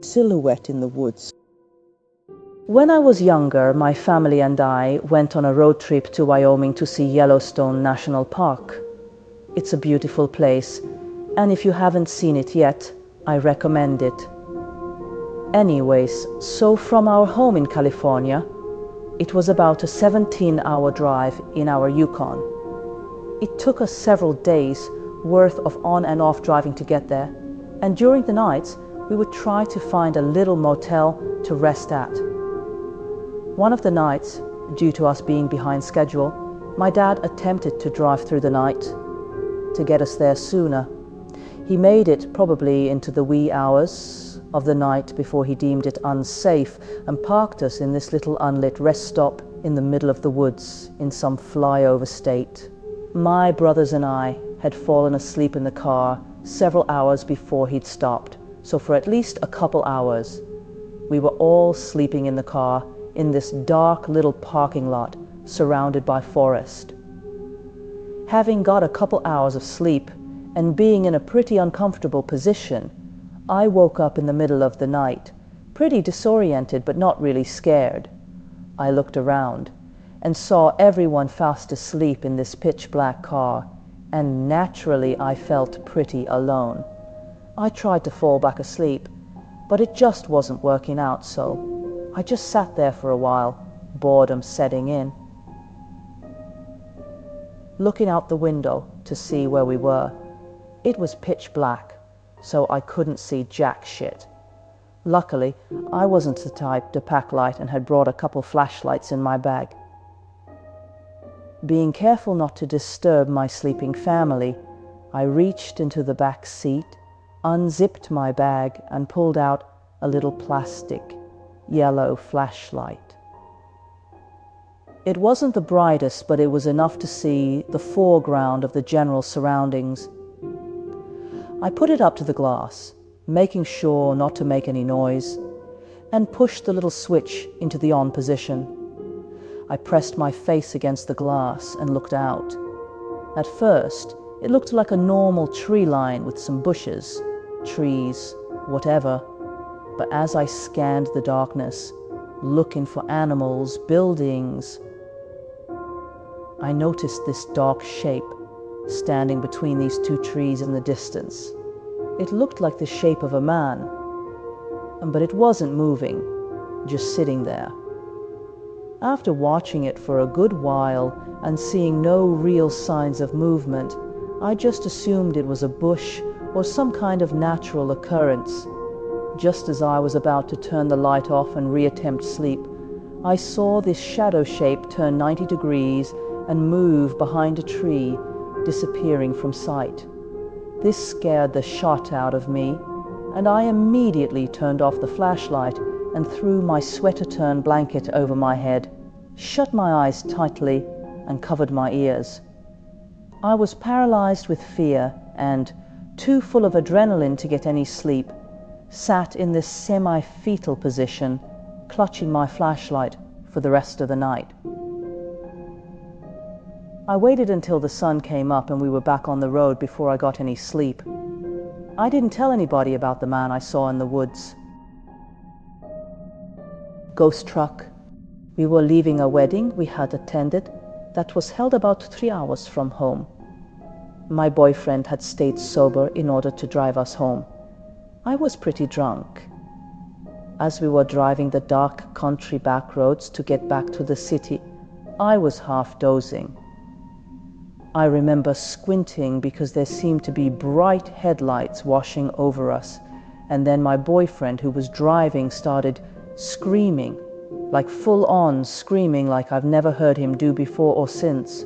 silhouette in the woods. When I was younger, my family and I went on a road trip to Wyoming to see Yellowstone National Park. It's a beautiful place, and if you haven't seen it yet, I recommend it. Anyways, so from our home in California, it was about a 17-hour drive in our Yukon. It took us several days worth of on and off driving to get there, and during the nights we would try to find a little motel to rest at. One of the nights, due to us being behind schedule, my dad attempted to drive through the night to get us there sooner. He made it probably into the wee hours of the night before he deemed it unsafe and parked us in this little unlit rest stop in the middle of the woods in some flyover state. My brothers and I had fallen asleep in the car several hours before he'd stopped, so for at least a couple hours, we were all sleeping in the car in this dark little parking lot surrounded by forest. Having got a couple hours of sleep and being in a pretty uncomfortable position, I woke up in the middle of the night, pretty disoriented but not really scared. I looked around and saw everyone fast asleep in this pitch-black car, and naturally I felt pretty alone. I tried to fall back asleep, but it just wasn't working out, so I just sat there for a while, boredom setting in, looking out the window to see where we were. It was pitch black, so I couldn't see jack shit. Luckily, I wasn't the type to pack light and had brought a couple flashlights in my bag. Being careful not to disturb my sleeping family, I reached into the back seat, unzipped my bag, and pulled out a little plastic yellow flashlight. It wasn't the brightest, but it was enough to see the foreground of the general surroundings. I put it up to the glass, making sure not to make any noise, and pushed the little switch into the on position. I pressed my face against the glass and looked out. At first, it looked like a normal tree line with some bushes, trees, whatever. But as I scanned the darkness, looking for animals, buildings, I noticed this dark shape standing between these two trees in the distance. It looked like the shape of a man, but it wasn't moving, just sitting there. After watching it for a good while and seeing no real signs of movement, I just assumed it was a bush or some kind of natural occurrence. Just as I was about to turn the light off and reattempt sleep, I saw this shadow shape turn 90 degrees and move behind a tree, disappearing from sight. This scared the shot out of me, and I immediately turned off the flashlight and threw my sweater-turned blanket over my head, shut my eyes tightly, and covered my ears. I was paralyzed with fear and, too full of adrenaline to get any sleep, sat in this semi-fetal position, clutching my flashlight for the rest of the night. I waited until the sun came up and we were back on the road before I got any sleep. I didn't tell anybody about the man I saw in the woods. Ghost truck. We were leaving a wedding we had attended that was held about 3 hours from home. My boyfriend had stayed sober in order to drive us home. I was pretty drunk. As we were driving the dark country back roads to get back to the city, I was half dozing. I remember squinting because there seemed to be bright headlights washing over us, and then my boyfriend, who was driving, started screaming, like full-on screaming like I've never heard him do before or since.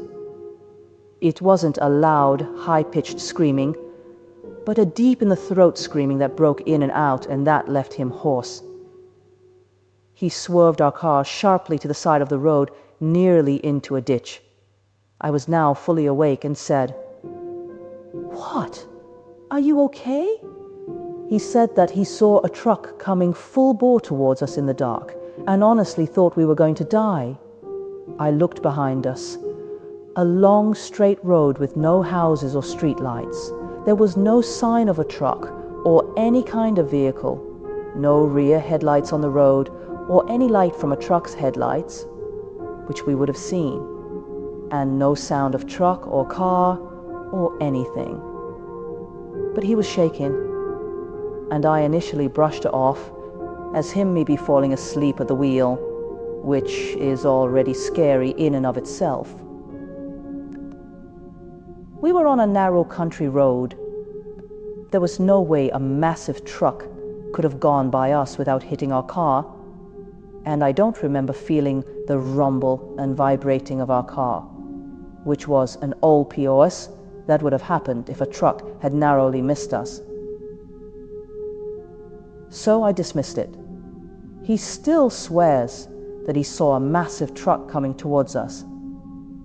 It wasn't a loud, high-pitched screaming, but a deep-in-the-throat screaming that broke in and out, and that left him hoarse. He swerved our car sharply to the side of the road, nearly into a ditch. I was now fully awake and said, "What? Are you okay?" He said that he saw a truck coming full bore towards us in the dark and honestly thought we were going to die. I looked behind us. A long, straight road with no houses or street lights. There was no sign of a truck or any kind of vehicle. No rear headlights on the road or any light from a truck's headlights, which we would have seen, and no sound of truck or car or anything. But he was shaking, and I initially brushed it off as him maybe falling asleep at the wheel, which is already scary in and of itself. We were on a narrow country road. There was no way a massive truck could have gone by us without hitting our car, and I don't remember feeling the rumble and vibrating of our car, which was an old POS that would have happened if a truck had narrowly missed us. So I dismissed it. He still swears that he saw a massive truck coming towards us.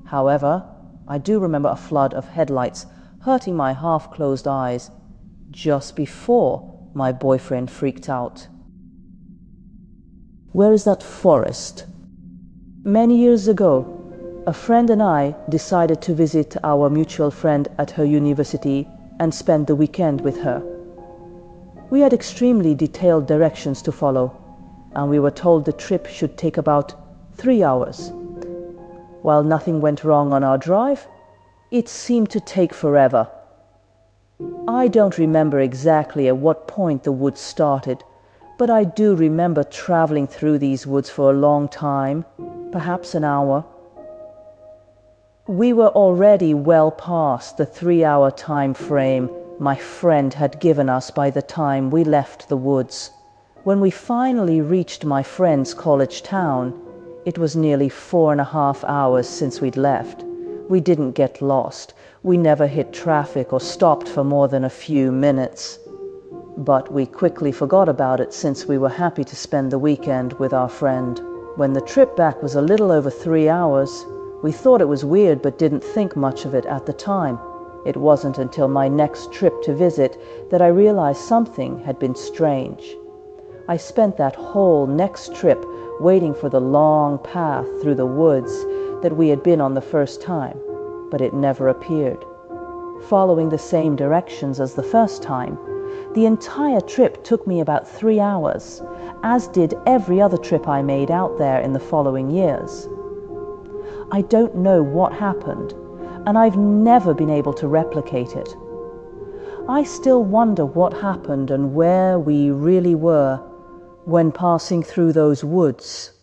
However, I do remember a flood of headlights hurting my half-closed eyes just before my boyfriend freaked out. Where is that forest? Many years ago, a friend and I decided to visit our mutual friend at her university and spend the weekend with her. We had extremely detailed directions to follow, and we were told the trip should take about 3 hours. While nothing went wrong on our drive, it seemed to take forever. I don't remember exactly at what point the woods started, but I do remember traveling through these woods for a long time, perhaps an hour. We were already well past the 3-hour time frame my friend had given us by the time we left the woods. When we finally reached my friend's college town, it was nearly 4.5 hours since we'd left. We didn't get lost. We never hit traffic or stopped for more than a few minutes. But we quickly forgot about it since we were happy to spend the weekend with our friend. When the trip back was a little over 3 hours, we thought it was weird but didn't think much of it at the time. It wasn't until my next trip to visit that I realized something had been strange. I spent that whole next trip waiting for the long path through the woods that we had been on the first time, but it never appeared. Following the same directions as the first time, the entire trip took me about 3 hours, as did every other trip I made out there in the following years. I don't know what happened, and I've never been able to replicate it. I still wonder what happened and where we really were when passing through those woods.